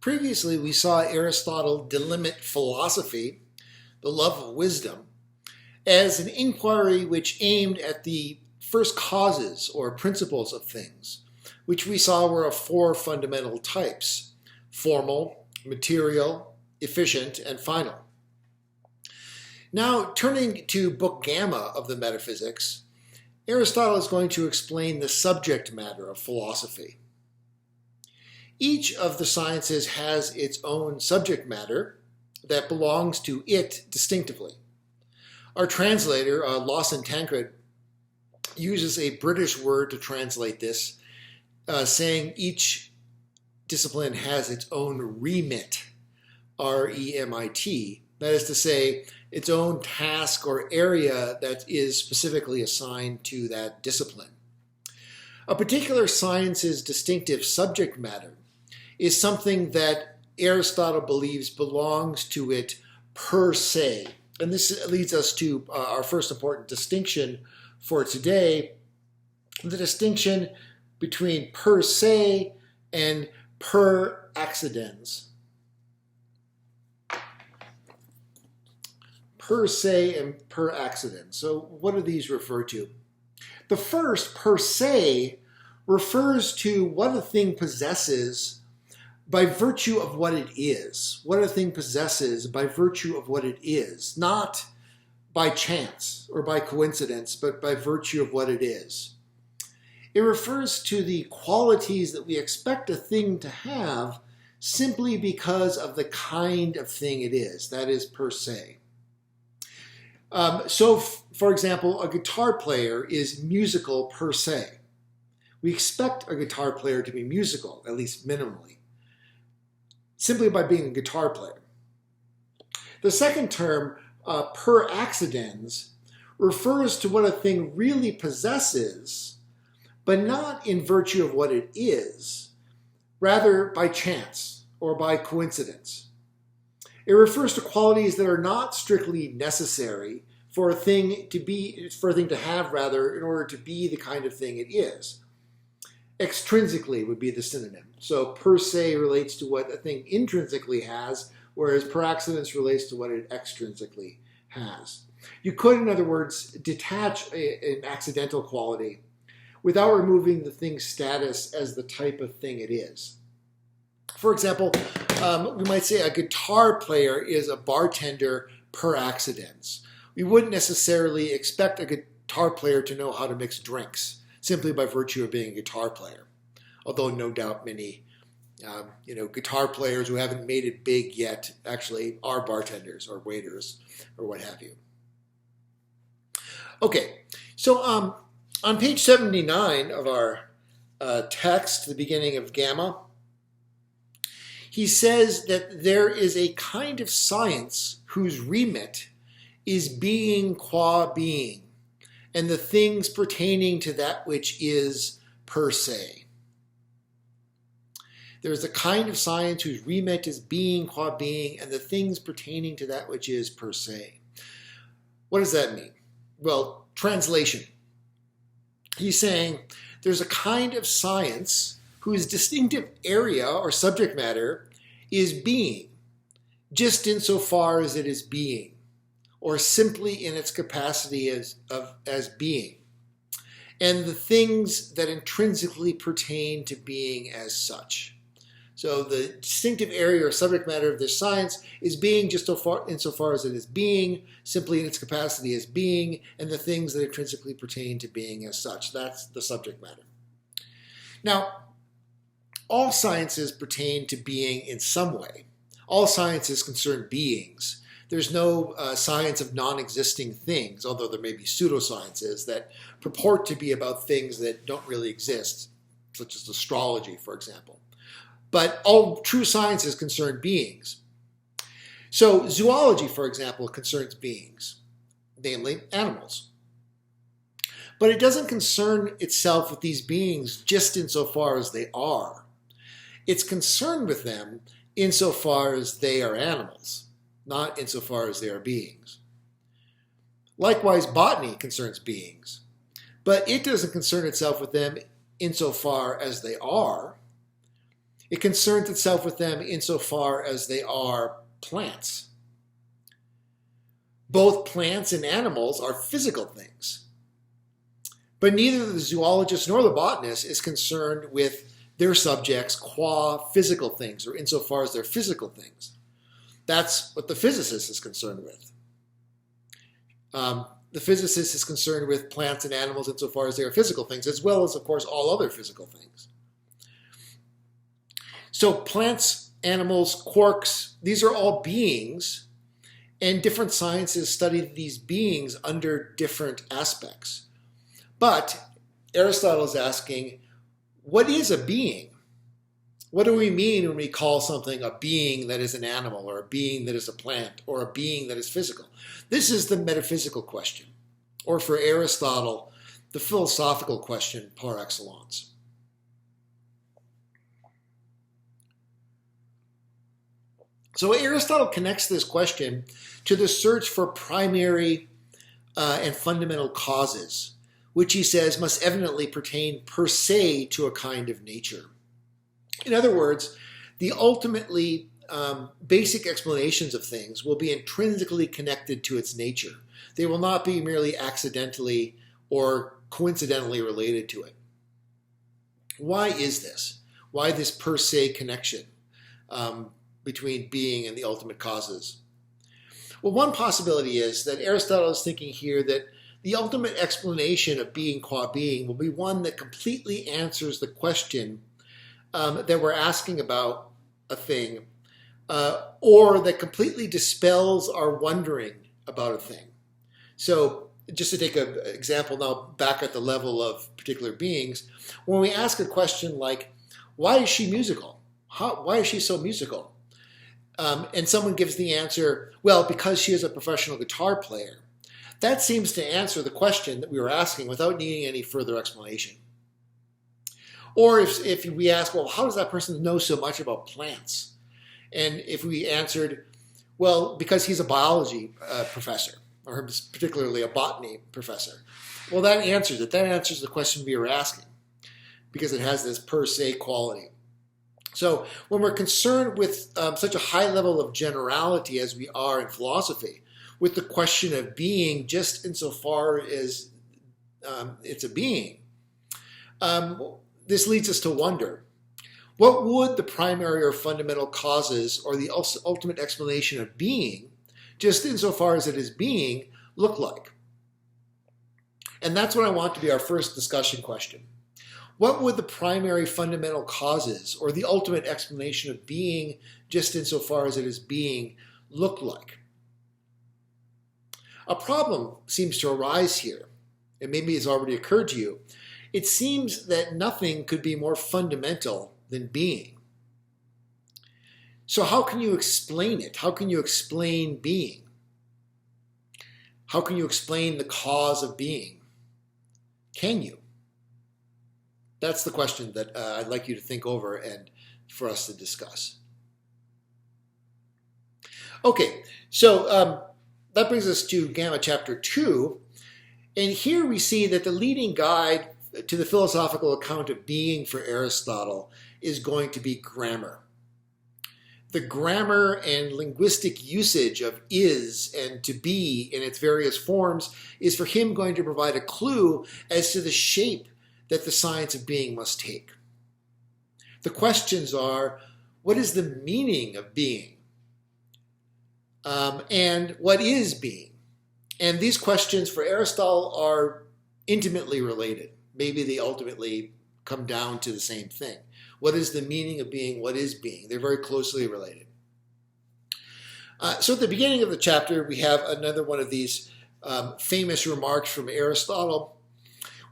Previously, we saw Aristotle delimit philosophy, the love of wisdom, as an inquiry which aimed at the first causes or principles of things, which we saw were of four fundamental types: formal, material, efficient, and final. Now, turning to Book Gamma of the Metaphysics, Aristotle is going to explain the subject matter of philosophy. Each of the sciences has its own subject matter that belongs to it distinctively. Our translator, Lawson Tancred, uses a British word to translate this, saying each discipline has its own remit, R-E-M-I-T. That is to say, its own task or area that is specifically assigned to that discipline. A particular science's distinctive subject matter is something that Aristotle believes belongs to it per se. And this leads us to our first important distinction for today, the distinction between per se and per accidens. Per se and per accidens. So what do these refer to? The first, per se, refers to what a thing possesses by virtue of what it is. What a thing possesses by virtue of what it is, not by chance or by coincidence, but by virtue of what it is. It refers to the qualities that we expect a thing to have simply because of the kind of thing it is. That is per se. For example, a guitar player is musical per se. We expect a guitar player to be musical, at least minimally, simply by being a guitar player. The second term, per accidens, refers to what a thing really possesses, but not in virtue of what it is, rather by chance or by coincidence. It refers to qualities that are not strictly necessary for a thing to have in order to be the kind of thing it is. Extrinsically would be the synonym. So per se relates to what a thing intrinsically has, whereas per accidens relates to what it extrinsically has. You could, in other words, detach an accidental quality without removing the thing's status as the type of thing it is. For example, we might say a guitar player is a bartender per accidens. We wouldn't necessarily expect a guitar player to know how to mix drinks simply by virtue of being a guitar player. Although no doubt many guitar players who haven't made it big yet actually are bartenders or waiters or what have you. Okay, so on page 79 of our text, the beginning of Gamma, he says that there is a kind of science whose remit is being qua being, and the things pertaining to that which is per se. There is a kind of science whose remit is being qua being, and the things pertaining to that which is per se. What does that mean? Well, translation. He's saying there's a kind of science whose distinctive area or subject matter is being, just insofar as it is being, or simply in its capacity as being, and the things that intrinsically pertain to being as such. So the distinctive area or subject matter of this science is being just insofar as it is being, simply in its capacity as being, and the things that intrinsically pertain to being as such. That's the subject matter. Now, all sciences pertain to being in some way. All sciences concern beings. There's no science of non-existing things, although there may be pseudosciences that purport to be about things that don't really exist, such as astrology, for example. But all true sciences concern beings. So zoology, for example, concerns beings, namely animals. But it doesn't concern itself with these beings just insofar as they are. It's concerned with them insofar as they are animals, not insofar as they are beings. Likewise, botany concerns beings, but it doesn't concern itself with them insofar as they are. It concerns itself with them insofar as they are plants. Both plants and animals are physical things. But neither the zoologist nor the botanist is concerned with their subjects qua physical things, or insofar as they're physical things. That's what the physicist is concerned with. The physicist is concerned with plants and animals insofar as they are physical things, as well as, of course, all other physical things. So plants, animals, quarks, these are all beings, and different sciences study these beings under different aspects. But Aristotle is asking, what is a being? What do we mean when we call something a being that is an animal, or a being that is a plant, or a being that is physical? This is the metaphysical question, or for Aristotle, the philosophical question par excellence. So Aristotle connects this question to the search for primary and fundamental causes, which he says must evidently pertain per se to a kind of nature. In other words, the ultimately basic explanations of things will be intrinsically connected to its nature. They will not be merely accidentally or coincidentally related to it. Why is this? Why this per se connection between being and the ultimate causes? Well, one possibility is that Aristotle is thinking here that the ultimate explanation of being qua being will be one that completely answers the question that we're asking about a thing, or that completely dispels our wondering about a thing. So just to take an example now back at the level of particular beings, when we ask a question like, why is she musical? Why is she so musical? And someone gives the answer, well, because she is a professional guitar player. That seems to answer the question that we were asking without needing any further explanation. Or if we ask, well, how does that person know so much about plants? And if we answered, well, because he's a biology professor, or particularly a botany professor. Well, that answers it. That answers the question we were asking, because it has this per se quality. So when we're concerned with such a high level of generality as we are in philosophy, with the question of being just insofar as it's a being, this leads us to wonder, what would the primary or fundamental causes or the ultimate explanation of being, just insofar as it is being, look like? And that's what I want to be our first discussion question. What would the primary fundamental causes or the ultimate explanation of being, just insofar as it is being, look like? A problem seems to arise here, and maybe it's already occurred to you. It seems that nothing could be more fundamental than being. So how can you explain it? How can you explain being? How can you explain the cause of being? Can you? That's the question that I'd like you to think over and for us to discuss. Okay, so that brings us to Gamma chapter 2. And here we see that the leading guide to the philosophical account of being for Aristotle is going to be grammar. The grammar and linguistic usage of is and to be in its various forms is for him going to provide a clue as to the shape that the science of being must take. The questions are, what is the meaning of being? And what is being? And these questions for Aristotle are intimately related. Maybe they ultimately come down to the same thing. What is the meaning of being? What is being? They're very closely related. So at the beginning of the chapter, we have another one of these famous remarks from Aristotle,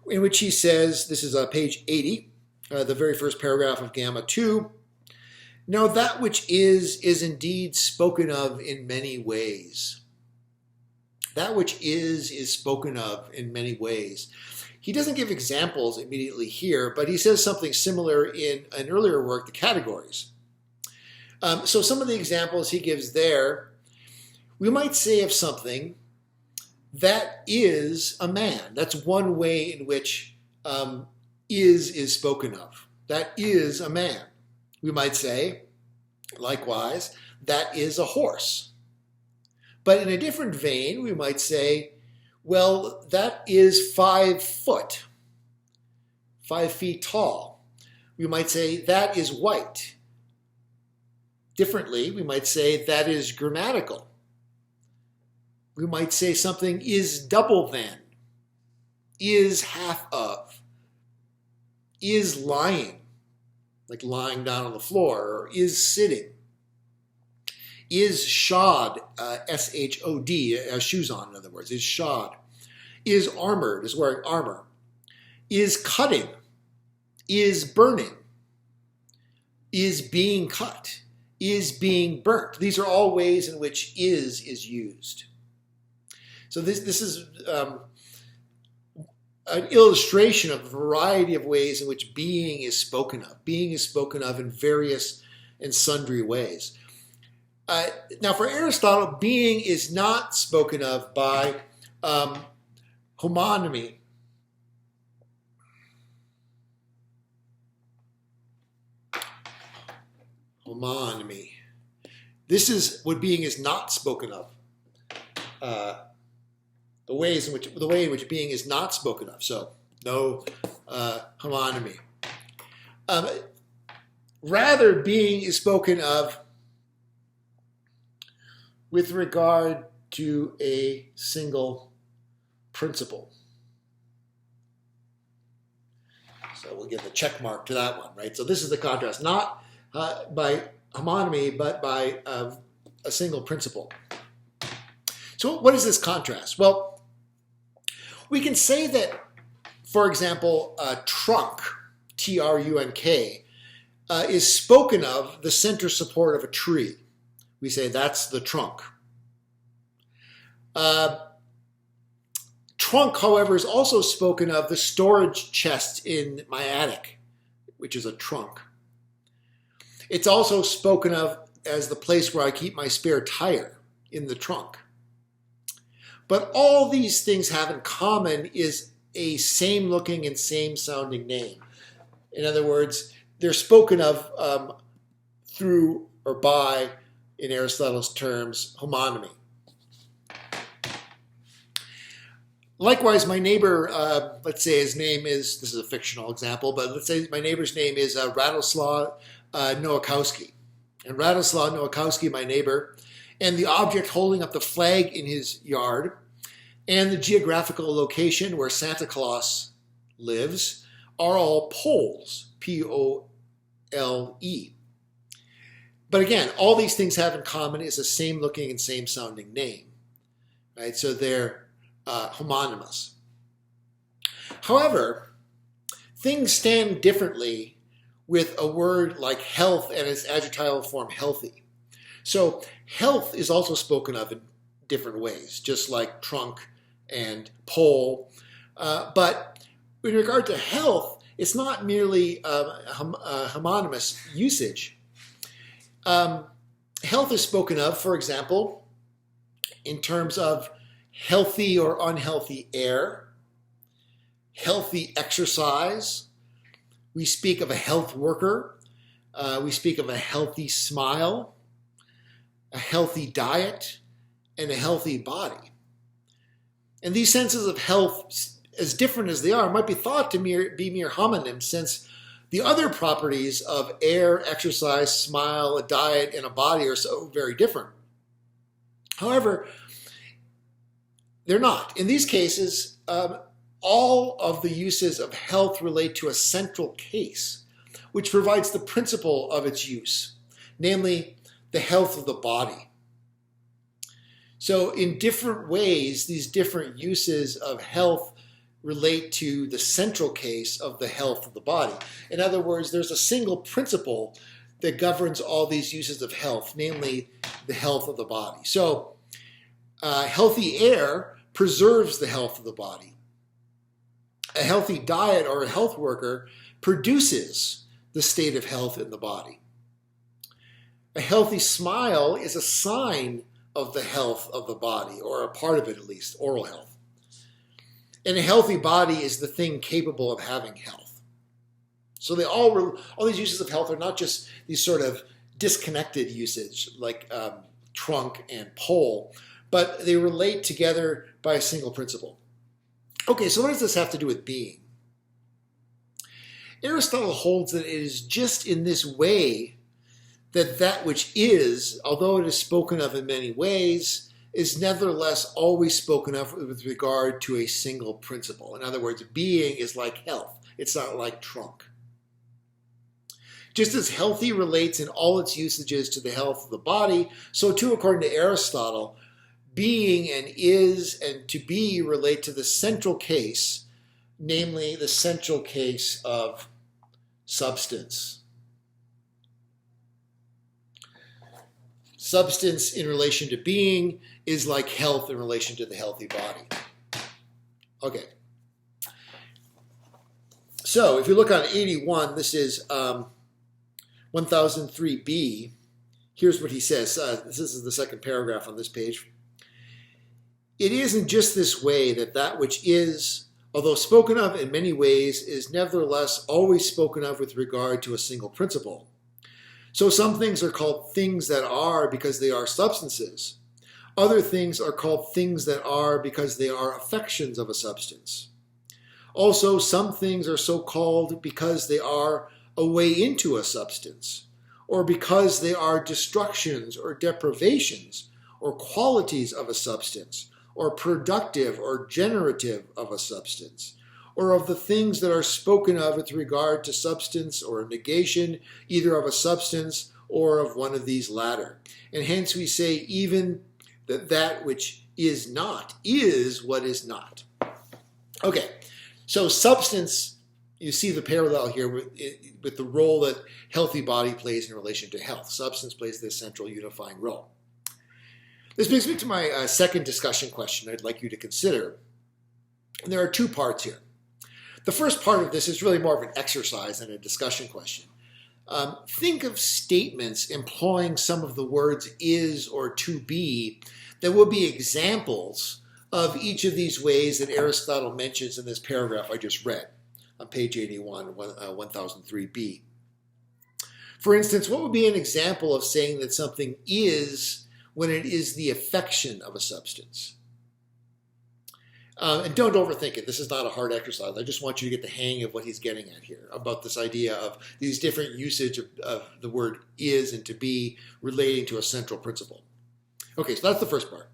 in which he says, this is page 80, the very first paragraph of Gamma 2, "Now that which is indeed spoken of in many ways." That which is spoken of in many ways. He doesn't give examples immediately here, but he says something similar in an earlier work, The Categories. So some of the examples he gives there, we might say of something, that is a man. That's one way in which is spoken of. That is a man. We might say, likewise, that is a horse. But in a different vein, we might say, well, that is 5 foot, 5 feet tall. We might say that is white. Differently, we might say that is grammatical. We might say something is double than, is half of, is lying, like lying down on the floor, or is sitting, is shod, S-H-O-D, shoes on, in other words, is shod, is armored, is wearing armor, is cutting, is burning, is being cut, is being burnt. These are all ways in which is used. So this is an illustration of a variety of ways in which being is spoken of. Being is spoken of in various and sundry ways. Now, for Aristotle, being is not spoken of by homonymy. Homonymy. This is what being is not spoken of. The way in which being is not spoken of. So, no homonymy. Rather, being is spoken of with regard to a single principle. So we'll give a check mark to that one, right? So this is the contrast, not by homonymy, but by a single principle. So what is this contrast? Well, we can say that, for example, trunk, T-R-U-N-K, is spoken of the center support of a tree. We say that's the trunk. Trunk, however, is also spoken of the storage chest in my attic, which is a trunk. It's also spoken of as the place where I keep my spare tire, in the trunk. But all these things have in common is a same looking and same sounding name. In other words, they're spoken of through or by, in Aristotle's terms, homonymy. Likewise, my neighbor, let's say his name is, this is a fictional example, but let's say my neighbor's name is Radoslaw Nowakowski. And Radoslaw Nowakowski, my neighbor, and the object holding up the flag in his yard, and the geographical location where Santa Claus lives are all poles, P-O-L-E. But again, all these things have in common is a same looking and same sounding name, right? So they're homonymous. However, things stand differently with a word like health and its adjectival form healthy. So health is also spoken of in different ways, just like trunk and pole. But in regard to health, it's not merely homonymous usage. Health is spoken of, for example, in terms of healthy or unhealthy air, healthy exercise. We speak of a health worker. We speak of a healthy smile, a healthy diet, and a healthy body. And these senses of health, as different as they are, might be thought to be mere homonyms, since the other properties of air, exercise, smile, a diet, and a body are so very different. However, they're not. In these cases, all of the uses of health relate to a central case, which provides the principle of its use, namely the health of the body. So in different ways, these different uses of health relate to the central case of the health of the body. In other words, there's a single principle that governs all these uses of health, namely the health of the body. So healthy air preserves the health of the body. A healthy diet or a health worker produces the state of health in the body. A healthy smile is a sign of the health of the body, or a part of it at least, oral health. And a healthy body is the thing capable of having health. So all these uses of health are not just these sort of disconnected usage like trunk and pole, but they relate together by a single principle. Okay, so what does this have to do with being? Aristotle holds that it is just in this way that that which is, although it is spoken of in many ways, is nevertheless always spoken of with regard to a single principle. In other words, being is like health. It's not like trunk. Just as healthy relates in all its usages to the health of the body, so too, according to Aristotle, being and is and to be relate to the central case, namely the central case of substance. Substance in relation to being is like health in relation to the healthy body. Okay. So if you look on 81, this is 1003b. Here's what he says. This is the second paragraph on this page. It isn't just this way that which is, although spoken of in many ways, is nevertheless always spoken of with regard to a single principle. So some things are called things that are because they are substances. Other things are called things that are because they are affections of a substance. Also, some things are so called because they are a way into a substance, or because they are destructions or deprivations or qualities of a substance, or productive or generative of a substance, or of the things that are spoken of with regard to substance or a negation either of a substance or of one of these latter. And hence we say even that which is not is what is not. Okay, so substance, you see the parallel here with the role that healthy body plays in relation to health. Substance plays this central unifying role. This brings me to my second discussion question I'd like you to consider. And there are two parts here. The first part of this is really more of an exercise than a discussion question. Think of statements employing some of the words is or to be that will be examples of each of these ways that Aristotle mentions in this paragraph I just read on page 81, 1003b. For instance, what would be an example of saying that something is when it is the affection of a substance? And don't overthink it. This is not a hard exercise. I just want you to get the hang of what he's getting at here about this idea of these different usage of the word is and to be relating to a central principle. Okay, so that's the first part.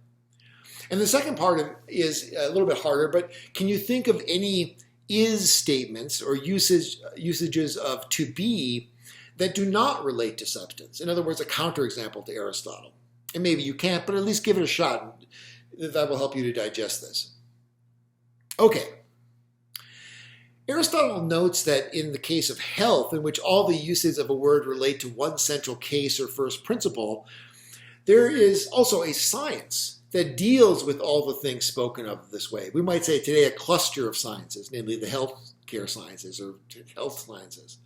And the second part is a little bit harder, but can you think of any is statements or usages of to be that do not relate to substance? In other words, a counterexample to Aristotle. And maybe you can't, but at least give it a shot. That will help you to digest this. Okay. Aristotle notes that in the case of health, in which all the uses of a word relate to one central case or first principle, there is also a science that deals with all the things spoken of this way. We might say today a cluster of sciences, namely the healthcare sciences or health sciences.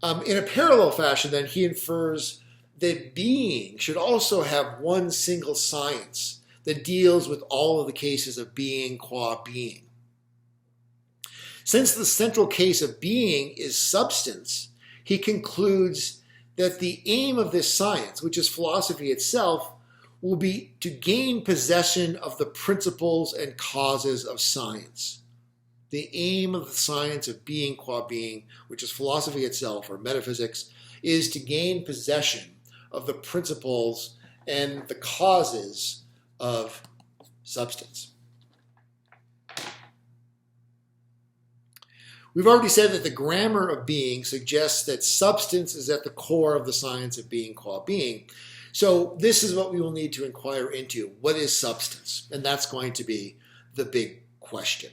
In a parallel fashion, then, he infers that being should also have one single science that deals with all of the cases of being qua being. Since the central case of being is substance, he concludes that the aim of this science, which is philosophy itself, will be to gain possession of the principles and causes of science. The aim of the science of being qua being, which is philosophy itself or metaphysics, is to gain possession of the principles and the causes of substance. We've already said that the grammar of being suggests that substance is at the core of the science of being qua being. So this is what we will need to inquire into. What is substance? And that's going to be the big question.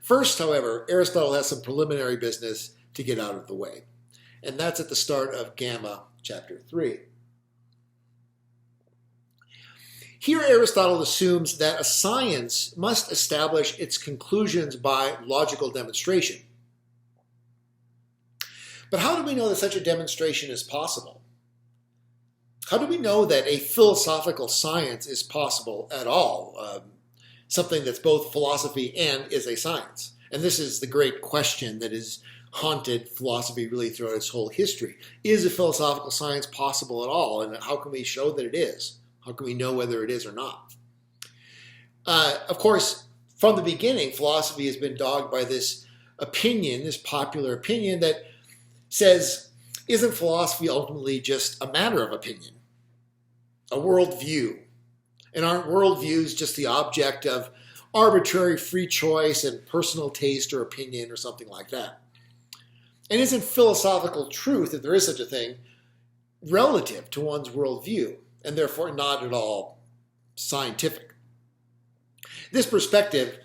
First, however, Aristotle has some preliminary business to get out of the way. And that's at the start of Gamma, chapter 3. Here, Aristotle assumes that a science must establish its conclusions by logical demonstration. But how do we know that such a demonstration is possible? How do we know that a philosophical science is possible at all? Something that's both philosophy and is a science. And this is the great question that has haunted philosophy really throughout its whole history. Is a philosophical science possible at all? And how can we show that it is? How can we know whether it is or not? Of course, from the beginning, philosophy has been dogged by this opinion, this popular opinion that says, isn't philosophy ultimately just a matter of opinion, a worldview? And aren't worldviews just the object of arbitrary free choice and personal taste or opinion or something like that? And isn't philosophical truth, if there is such a thing, relative to one's worldview and therefore not at all scientific? This perspective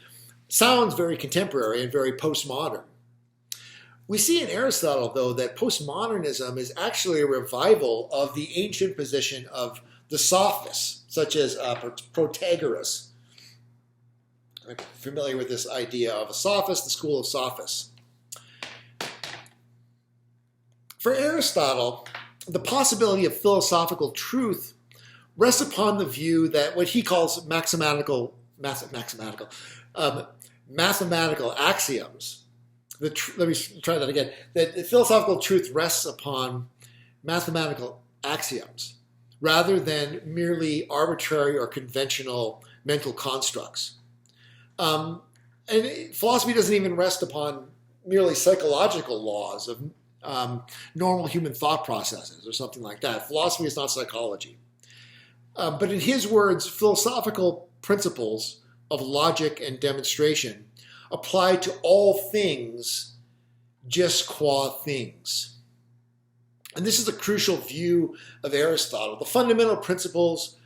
sounds very contemporary and very postmodern. We see in Aristotle, though, that postmodernism is actually a revival of the ancient position of the Sophists, such as Protagoras. I'm familiar with this idea of a sophist, the school of sophists. For Aristotle, the possibility of philosophical truth rests upon the view that what he calls mathematical axioms. Let me try that again. That the philosophical truth rests upon mathematical axioms rather than merely arbitrary or conventional mental constructs. And philosophy doesn't even rest upon merely psychological laws of normal human thought processes or something like that. Philosophy is not psychology. But in his words, philosophical principles of logic and demonstration apply to all things just qua things. And this is a crucial view of Aristotle. The fundamental principles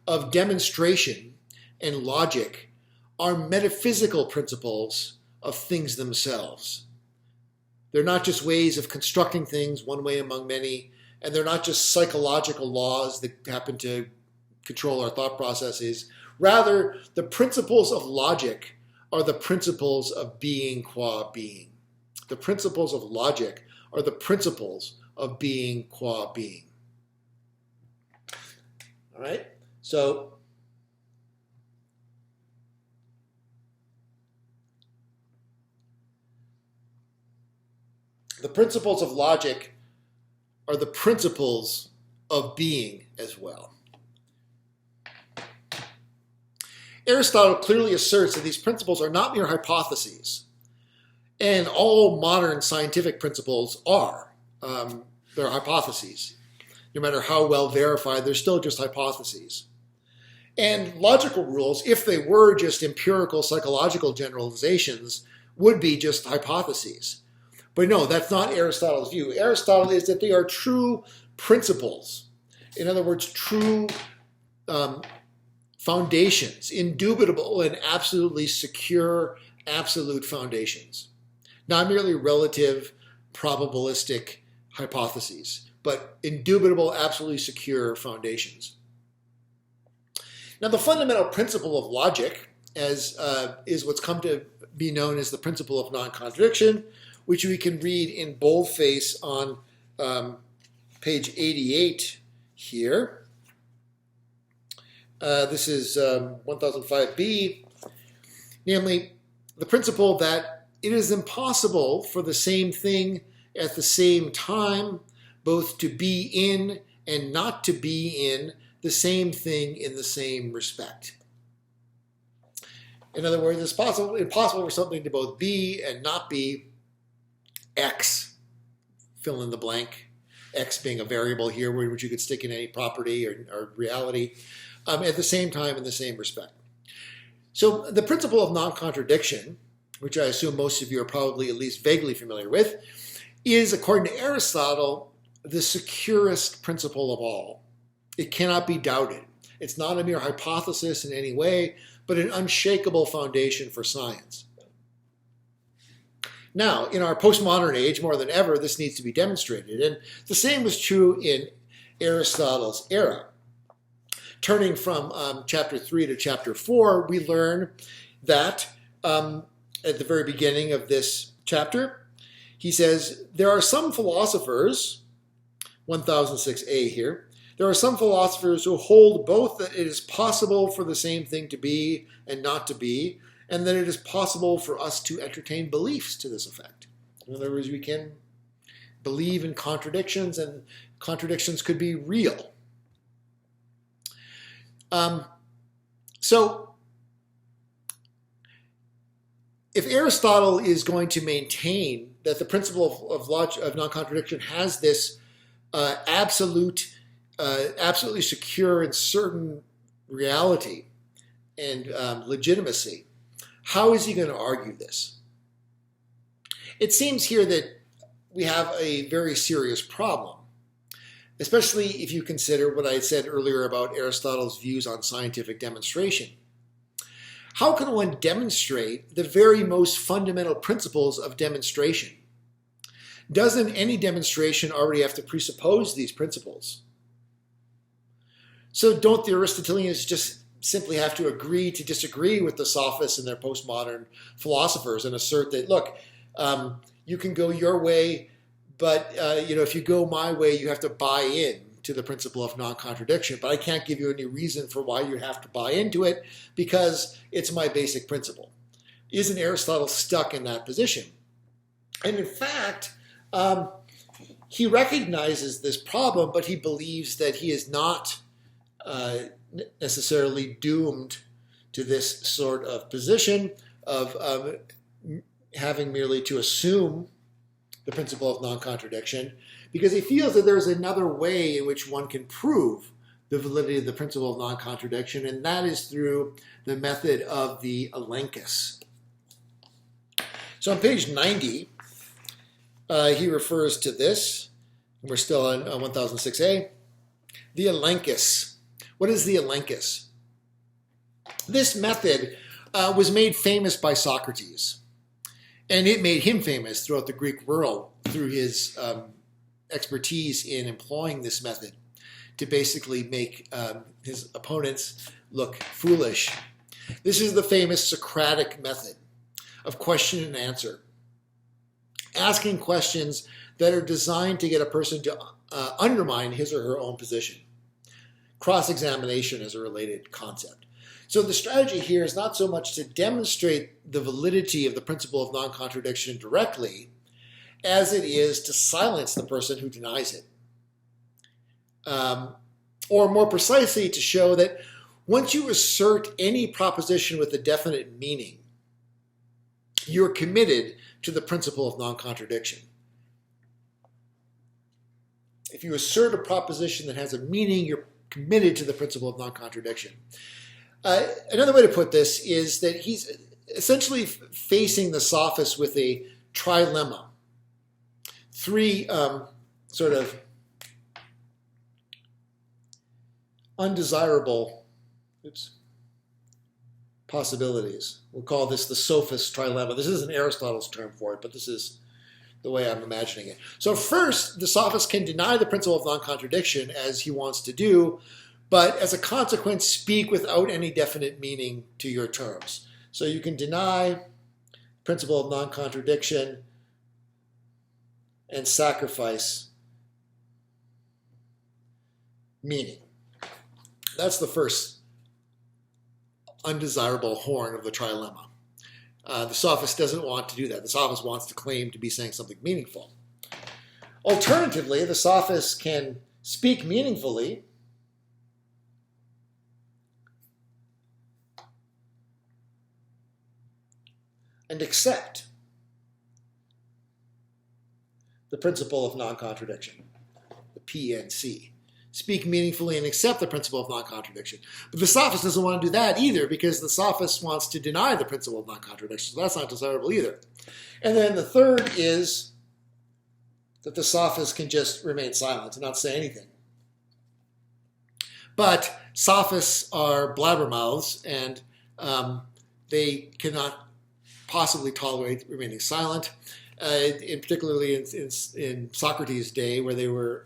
of demonstration and logic are metaphysical principles of things themselves. They're not just ways of constructing things one way among many, and they're not just psychological laws that happen to control our thought processes. Rather, the principles of logic are the principles of being qua being. The principles of logic are the principles of being qua being. All right? So, the principles of logic are the principles of being as well. Aristotle clearly asserts that these principles are not mere hypotheses, and all modern scientific principles are. They're hypotheses. No matter how well verified, they're still just hypotheses. And logical rules, if they were just empirical psychological generalizations, would be just hypotheses. But no, that's not Aristotle's view. Aristotle is that they are true principles. In other words, true foundations, indubitable and absolutely secure, absolute foundations. Not merely relative, probabilistic hypotheses, but indubitable, absolutely secure foundations. Now, the fundamental principle of logic is what's come to be known as the principle of non-contradiction, which we can read in boldface on page 88 here. This is 1005b, namely the principle that it is impossible for the same thing at the same time both to be in and not to be in the same thing in the same respect. In other words, it's impossible for something to both be and not be X, fill in the blank, X being a variable here which you could stick in any property or reality, at the same time in the same respect. So the principle of non-contradiction, which I assume most of you are probably at least vaguely familiar with, is, according to Aristotle, the securest principle of all. It cannot be doubted. It's not a mere hypothesis in any way, but an unshakable foundation for science. Now, in our postmodern age, more than ever, this needs to be demonstrated. And the same was true in Aristotle's era. Turning from chapter 3 to chapter 4, we learn that at the very beginning of this chapter, he says, there are some philosophers, 1006a here, there are some philosophers who hold both that it is possible for the same thing to be and not to be, and that it is possible for us to entertain beliefs to this effect. In other words, we can believe in contradictions, and contradictions could be real. So, if Aristotle is going to maintain that the principle of non-contradiction has this absolutely secure and certain reality and legitimacy, how is he going to argue this? It seems here that we have a very serious problem, especially if you consider what I said earlier about Aristotle's views on scientific demonstration. How can one demonstrate the very most fundamental principles of demonstration? Doesn't any demonstration already have to presuppose these principles? So don't the Aristotelians just simply have to agree to disagree with the Sophists and their postmodern philosophers and assert that, look, you can go your way, but if you go my way, you have to buy in to the principle of non-contradiction. But I can't give you any reason for why you have to buy into it because it's my basic principle. Isn't Aristotle stuck in that position? And in fact, he recognizes this problem, but he believes that he is not necessarily doomed to this sort of position of having merely to assume the principle of non-contradiction, because he feels that there's another way in which one can prove the validity of the principle of non-contradiction, and that is through the method of the Alenkus. So on page 90, he refers to this, and we're still on 1006a, the Alenkus. What is the Alenkus? This method was made famous by Socrates, and it made him famous throughout the Greek world through his expertise in employing this method to basically make his opponents look foolish. This is the famous Socratic method of question and answer, asking questions that are designed to get a person to undermine his or her own position. Cross-examination is a related concept. So the strategy here is not so much to demonstrate the validity of the principle of non-contradiction directly as it is to silence the person who denies it. Or more precisely, to show that once you assert any proposition with a definite meaning, you're committed to the principle of non-contradiction. If you assert a proposition that has a meaning, you're committed to the principle of non-contradiction. Another way to put this is that he's essentially facing the Sophists with a trilemma. Three sort of undesirable possibilities. We'll call this the Sophist trilemma. This isn't Aristotle's term for it, but this is the way I'm imagining it. So first, the Sophist can deny the principle of non-contradiction as he wants to do, but as a consequence, speak without any definite meaning to your terms. So you can deny principle of non-contradiction and sacrifice meaning. That's the first undesirable horn of the trilemma. The Sophist doesn't want to do that. The Sophist wants to claim to be saying something meaningful. Alternatively, the Sophist can speak meaningfully and accept the principle of non-contradiction, the PNC. Speak meaningfully and accept the principle of non-contradiction. But the Sophist doesn't want to do that either, because the Sophist wants to deny the principle of non-contradiction. So that's not desirable either. And then the third is that the Sophist can just remain silent and not say anything. But Sophists are blabbermouths, and they cannot possibly tolerate remaining silent, particularly in Socrates' day, where they were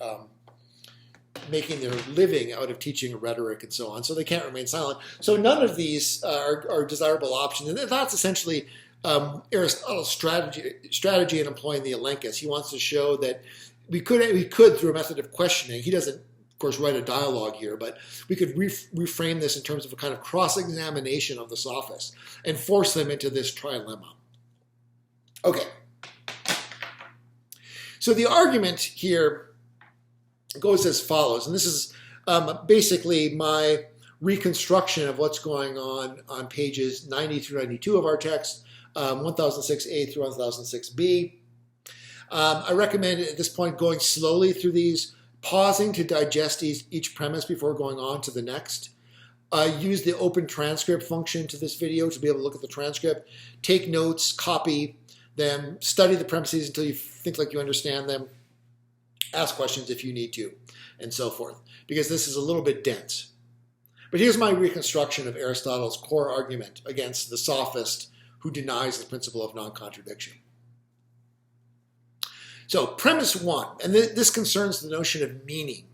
making their living out of teaching rhetoric and so on, so they can't remain silent. So none of these are desirable options, and that's essentially Aristotle's strategy in employing the Alenkus. He wants to show that we could through a method of questioning. He doesn't of course, write a dialogue here, but we could reframe this in terms of a kind of cross-examination of the sophists and force them into this trilemma. Okay. So the argument here goes as follows, and this is basically my reconstruction of what's going on pages 90 through 92 of our text, 1006a through 1006b. I recommend at this point going slowly through these, pausing to digest each premise before going on to the next. Use the open transcript function to this video to be able to look at the transcript. Take notes, copy them, study the premises until you think like you understand them. Ask questions if you need to, and so forth, because this is a little bit dense. But here's my reconstruction of Aristotle's core argument against the sophist who denies the principle of non-contradiction. So premise one, and this concerns the notion of meaning,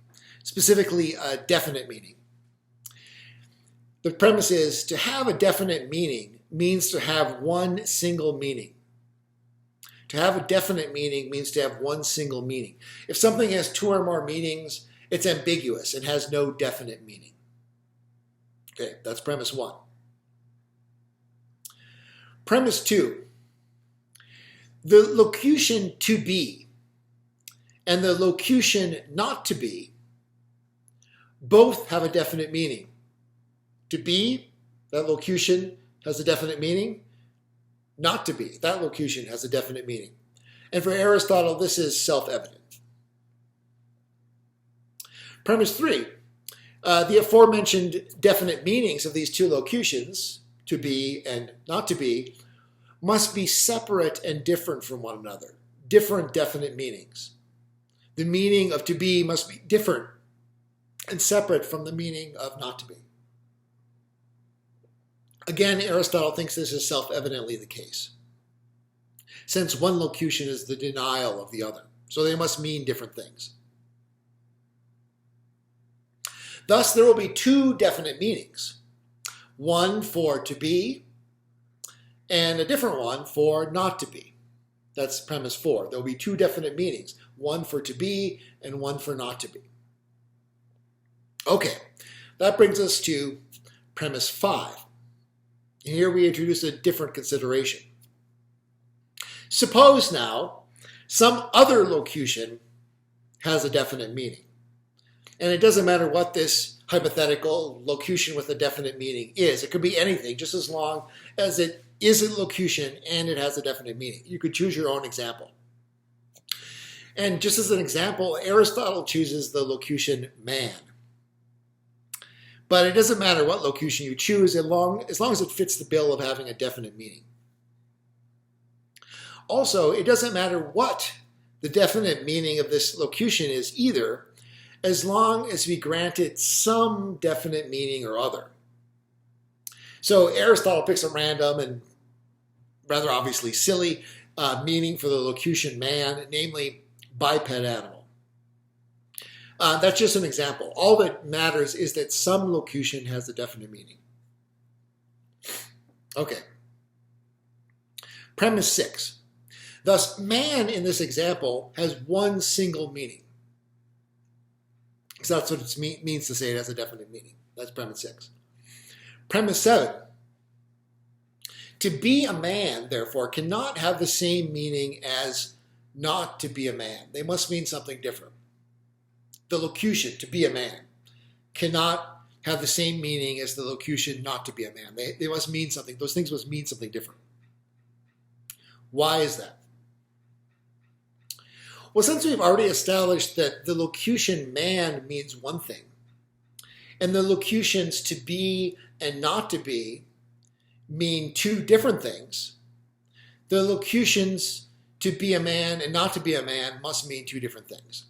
specifically a definite meaning. The premise is to have a definite meaning means to have one single meaning. To have a definite meaning means to have one single meaning. If something has two or more meanings, it's ambiguous and has no definite meaning. Okay, that's premise one. Premise two, the locution to be and the locution not to be both have a definite meaning. To be, that locution has a definite meaning. Not to be, that locution has a definite meaning. And for Aristotle, this is self-evident. Premise three, the aforementioned definite meanings of these two locutions, to be and not to be, must be separate and different from one another. Different definite meanings. The meaning of to be must be different and separate from the meaning of not to be. Again, Aristotle thinks this is self-evidently the case, since one locution is the denial of the other, so they must mean different things. Thus, there will be two definite meanings, one for to be and a different one for not to be. That's premise four. There will be two definite meanings, one for to be and one for not to be. Okay, that brings us to premise five. And here we introduce a different consideration. Suppose now some other locution has a definite meaning. And it doesn't matter what this hypothetical locution with a definite meaning is. It could be anything, just as long as it is a locution and it has a definite meaning. You could choose your own example. And just as an example, Aristotle chooses the locution man. But it doesn't matter what locution you choose as long as it fits the bill of having a definite meaning. Also, it doesn't matter what the definite meaning of this locution is either, as long as we grant it some definite meaning or other. So Aristotle picks a random and rather obviously silly meaning for the locution man, namely biped animal. That's just an example. All that matters is that some locution has a definite meaning. Okay. Premise six. Thus, man in this example has one single meaning. Because that's what it means to say it has a definite meaning. That's premise six. Premise seven. To be a man, therefore, cannot have the same meaning as not to be a man. They must mean something different. The locution, to be a man, cannot have the same meaning as the locution, not to be a man. They must mean something. Those things must mean something different. Why is that? Well, since we've already established that the locution man means one thing, and the locutions to be and not to be mean two different things, the locutions to be a man and not to be a man must mean two different things.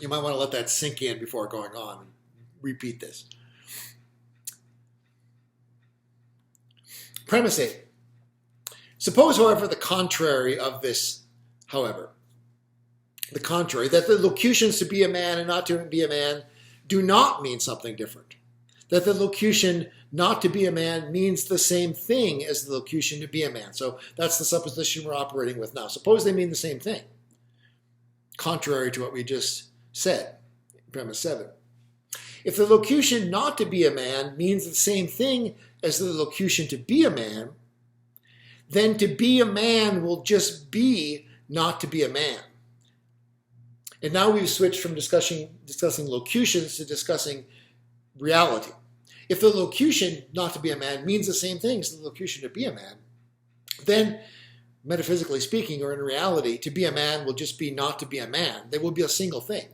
You might want to let that sink in before going on and repeat this. Premise 8. Suppose, however, the contrary of this, that the locutions to be a man and not to be a man do not mean something different. That the locution not to be a man means the same thing as the locution to be a man. So that's the supposition we're operating with now. Suppose they mean the same thing, contrary to what we just said. premise 7. If the locution not to be a man means the same thing as the locution to be a man, then to be a man will just be not to be a man. And now we've switched from discussing locutions to discussing reality. If the locution not to be a man means the same thing as the locution to be a man, then metaphysically speaking, or in reality, to be a man will just be not to be a man. There will be a single thing.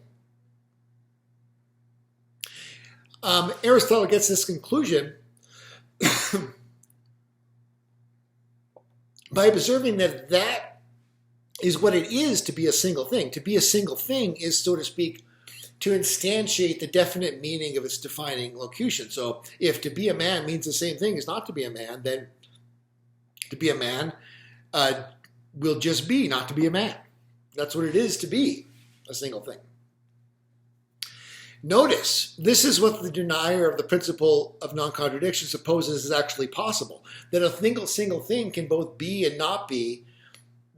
Aristotle gets this conclusion by observing that that is what it is to be a single thing. To be a single thing is, so to speak, to instantiate the definite meaning of its defining locution. So if to be a man means the same thing as not to be a man, then to be a man will just be not to be a man. That's what it is to be a single thing. Notice, this is what the denier of the principle of non-contradiction supposes is actually possible, that a single thing can both be and not be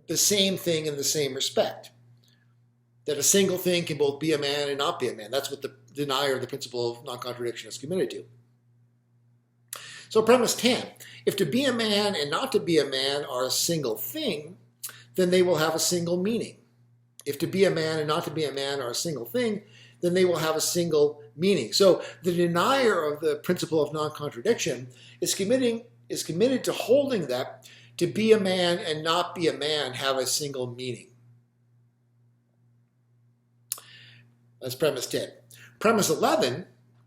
the same thing in the same respect. That a single thing can both be a man and not be a man. That's what the denier of the principle of non-contradiction is committed to. So premise 10, if to be a man and not to be a man are a single thing, then they will have a single meaning. If to be a man and not to be a man are a single thing, then they will have a single meaning. So the denier of the principle of non-contradiction is committed to holding that to be a man and not be a man have a single meaning. That's premise 10. Premise 11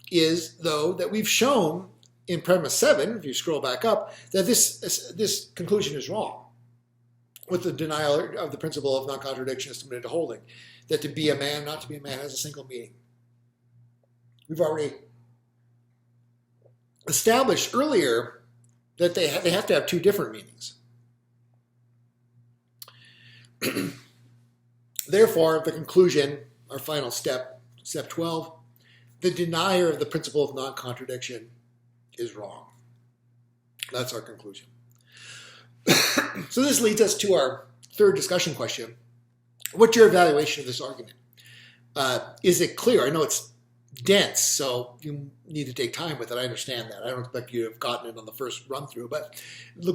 is, though, that we've shown in premise 7, if you scroll back up, that this conclusion is wrong. What the denial of the principle of non-contradiction is committed to holding, that to be a man, not to be a man, has a single meaning. We've already established earlier that they have to have two different meanings. Therefore, the conclusion, our final step, step 12, the denier of the principle of non-contradiction is wrong. That's our conclusion. So this leads us to our third discussion question. What's your evaluation of this argument? Is it clear? I know it's dense, so you need to take time with it. I understand that. I don't expect you to have gotten it on the first run through, but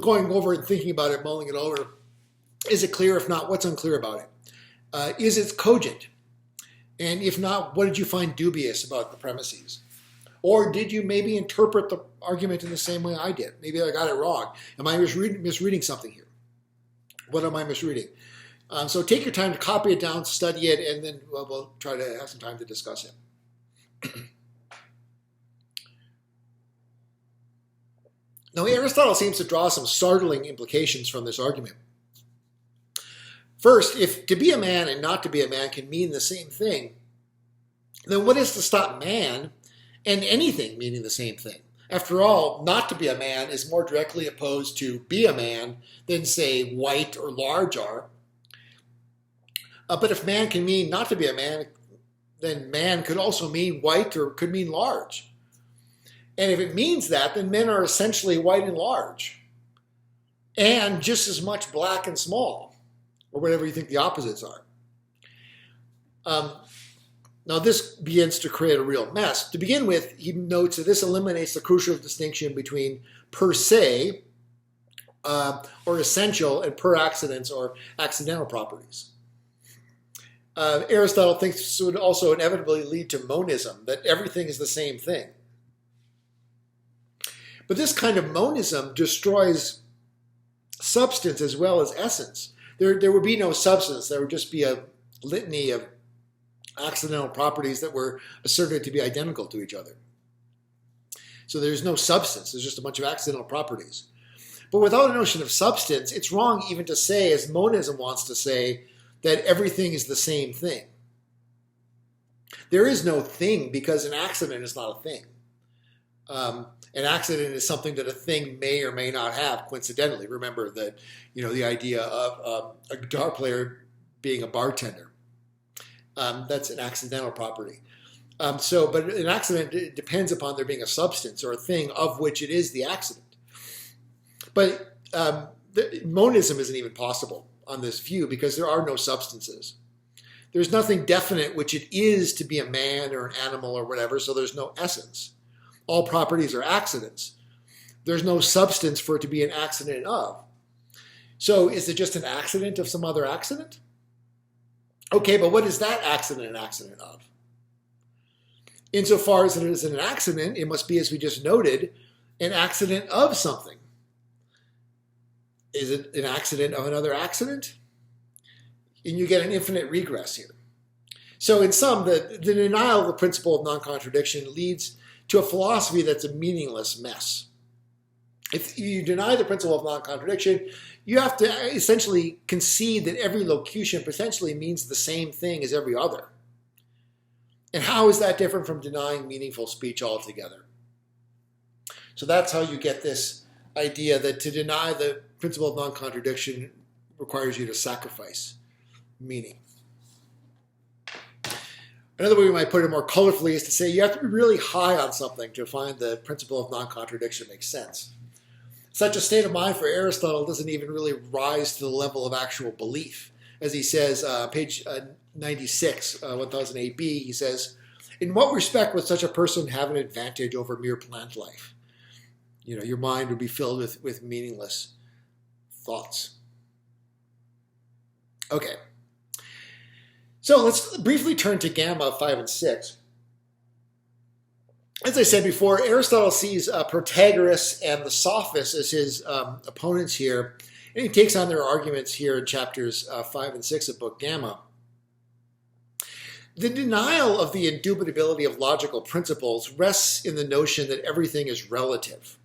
going over and thinking about it, mulling it over, is it clear? If not, what's unclear about it? Is it cogent? And if not, what did you find dubious about the premises? Or did you maybe interpret the argument in the same way I did? Maybe I got it wrong. Am I misreading something here? What am I misreading? So take your time to copy it down, study it, and then we'll try to have some time to discuss it. Now, Aristotle seems to draw some startling implications from this argument. First, if to be a man and not to be a man can mean the same thing, then what is to stop man and anything meaning the same thing? After all, not to be a man is more directly opposed to be a man than, say, white or large are. But if man can mean not to be a man, then man could also mean white or could mean large. And if it means that, then men are essentially white and large, and just as much black and small, or whatever you think the opposites are. Now this begins to create a real mess. To begin with, he notes that this eliminates the crucial distinction between per se, or essential, and per accidens, or accidental properties. Aristotle thinks this would also inevitably lead to monism, that everything is the same thing. But this kind of monism destroys substance as well as essence. There would be no substance. There would just be a litany of accidental properties that were asserted to be identical to each other. So there's no substance. There's just a bunch of accidental properties. But without a notion of substance, it's wrong even to say, as monism wants to say, that everything is the same thing. There is no thing because an accident is not a thing. An accident is something that a thing may or may not have coincidentally. Remember that, the idea of a guitar player being a bartender. That's an accidental property. But an accident depends upon there being a substance or a thing of which it is the accident. But monism isn't even possible on this view because there are no substances. There's nothing definite which it is to be a man or an animal or whatever, so there's no essence. All properties are accidents. There's no substance for it to be an accident of. So is it just an accident of some other accident? Okay, but what is that accident an accident of? Insofar as it is an accident, it must be, as we just noted, an accident of something. Is it an accident of another accident? And you get an infinite regress here. So in sum, the denial of the principle of non-contradiction leads to a philosophy that's a meaningless mess. If you deny the principle of non-contradiction, you have to essentially concede that every locution potentially means the same thing as every other. And how is that different from denying meaningful speech altogether? So that's how you get this idea that to deny the principle of non-contradiction requires you to sacrifice meaning. Another way we might put it more colorfully is to say you have to be really high on something to find the principle of non-contradiction makes sense. Such a state of mind for Aristotle doesn't even really rise to the level of actual belief. As he says, page 96, 1000 AB, he says, in what respect would such a person have an advantage over mere plant life? You know, your mind would be filled with meaningless thoughts. Okay. So let's briefly turn to Gamma 5 and 6. As I said before, Aristotle sees Protagoras and the Sophists as his opponents here, and he takes on their arguments here in chapters 5 and 6 of Book Gamma. The denial of the indubitability of logical principles rests in the notion that everything is relative.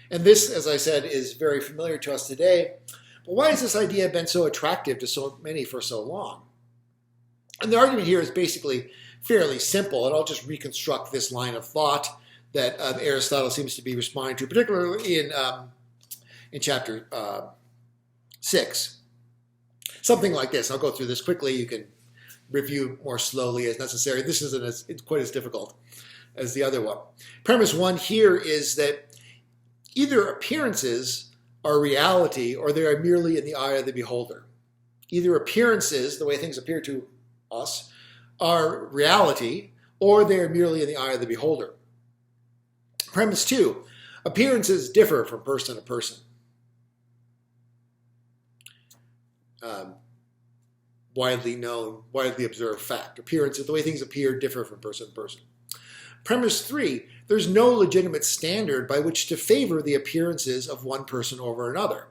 And this, as I said, is very familiar to us today. But why has this idea been so attractive to so many for so long? And the argument here is basically fairly simple, and I'll just reconstruct this line of thought that Aristotle seems to be responding to, particularly in chapter 6. Something like this. I'll go through this quickly. You can review more slowly as necessary. This isn't quite as difficult as the other one. Premise 1 here is that either appearances are reality or they are merely in the eye of the beholder. Either appearances, the way things appear to us, are reality or they are merely in the eye of the beholder. Premise 2, appearances differ from person to person. Widely known, widely observed fact. Appearances, the way things appear, differ from person to person. Premise 3, there's no legitimate standard by which to favor the appearances of one person over another.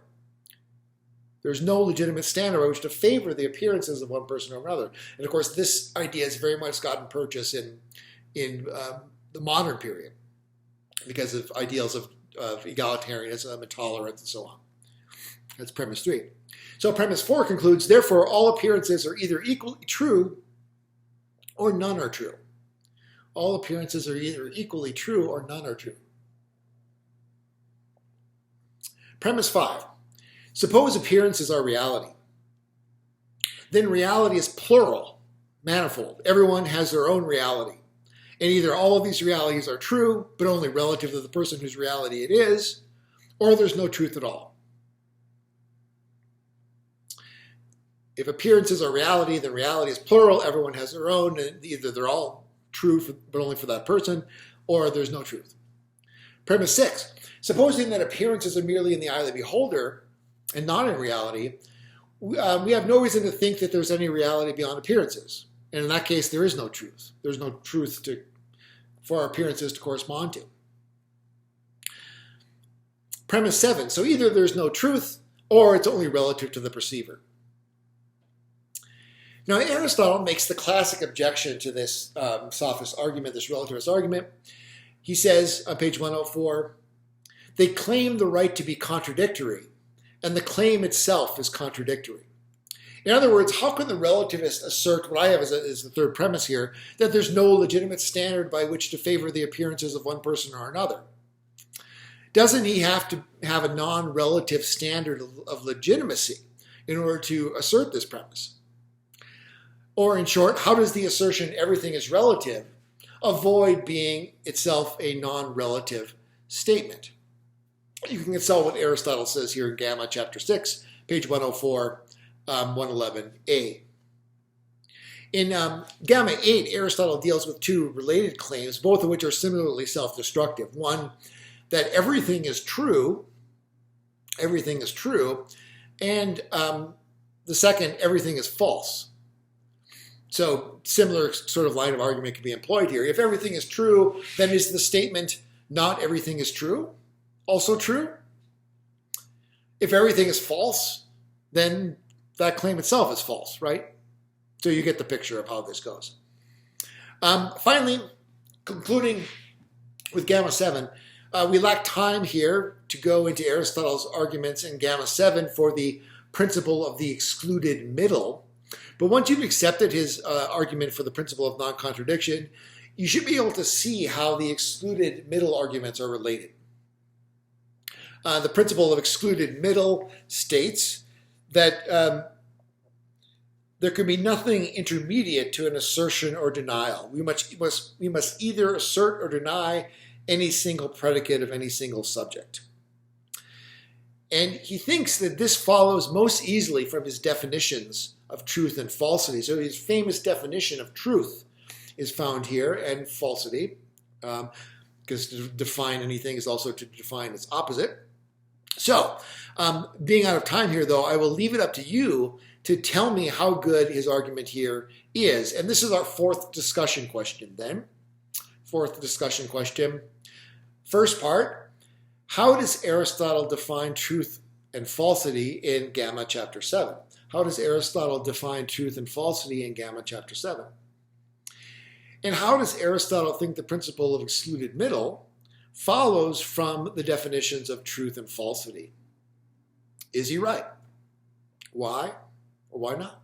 There's no legitimate standard by which to favor the appearances of one person over another. And of course, this idea has very much gotten purchase in the modern period because of ideals of egalitarianism and tolerance and so on. That's premise 3. So premise 4 concludes, therefore, all appearances are either equally true or none are true. All appearances are either equally true or none are true. Premise 5. Suppose appearances are reality. Then reality is plural, manifold. Everyone has their own reality. And either all of these realities are true, but only relative to the person whose reality it is, or there's no truth at all. If appearances are reality, then reality is plural. Everyone has their own, and either they're all true, but only for that person, or there's no truth. Premise 6. Supposing that appearances are merely in the eye of the beholder and not in reality, we have no reason to think that there's any reality beyond appearances. And in that case, there is no truth. There's no truth for our appearances to correspond to. Premise 7. So either there's no truth, or it's only relative to the perceiver. Now, Aristotle makes the classic objection to this sophist argument, this relativist argument. He says on page 104, they claim the right to be contradictory, and the claim itself is contradictory. In other words, how can the relativist assert what I have as the third premise here, that there's no legitimate standard by which to favor the appearances of one person or another? Doesn't he have to have a non-relative standard of legitimacy in order to assert this premise? Or in short, how does the assertion everything is relative avoid being itself a non-relative statement? You can consult what Aristotle says here in Gamma chapter 6, page 104, 111a. In Gamma 8, Aristotle deals with two related claims, both of which are similarly self-destructive. One, that everything is true, and the second, everything is false. So similar sort of line of argument can be employed here. If everything is true, then is the statement, not everything is true, also true? If everything is false, then that claim itself is false, right? So you get the picture of how this goes. Finally, concluding with Gamma 7, we lack time here to go into Aristotle's arguments in Gamma 7 for the principle of the excluded middle. But once you've accepted his argument for the principle of non-contradiction, you should be able to see how the excluded middle arguments are related. The principle of excluded middle states that there can be nothing intermediate to an assertion or denial. We must either assert or deny any single predicate of any single subject. And he thinks that this follows most easily from his definitions of truth and falsity. So his famous definition of truth is found here, and falsity, because to define anything is also to define its opposite. So, being out of time here, though, I will leave it up to you to tell me how good his argument here is. And this is our fourth discussion question then. Fourth discussion question. First part, how does Aristotle define truth and falsity in Gamma chapter 7? How does Aristotle define truth and falsity in Gamma chapter 7? And how does Aristotle think the principle of excluded middle follows from the definitions of truth and falsity? Is he right? Why or why not?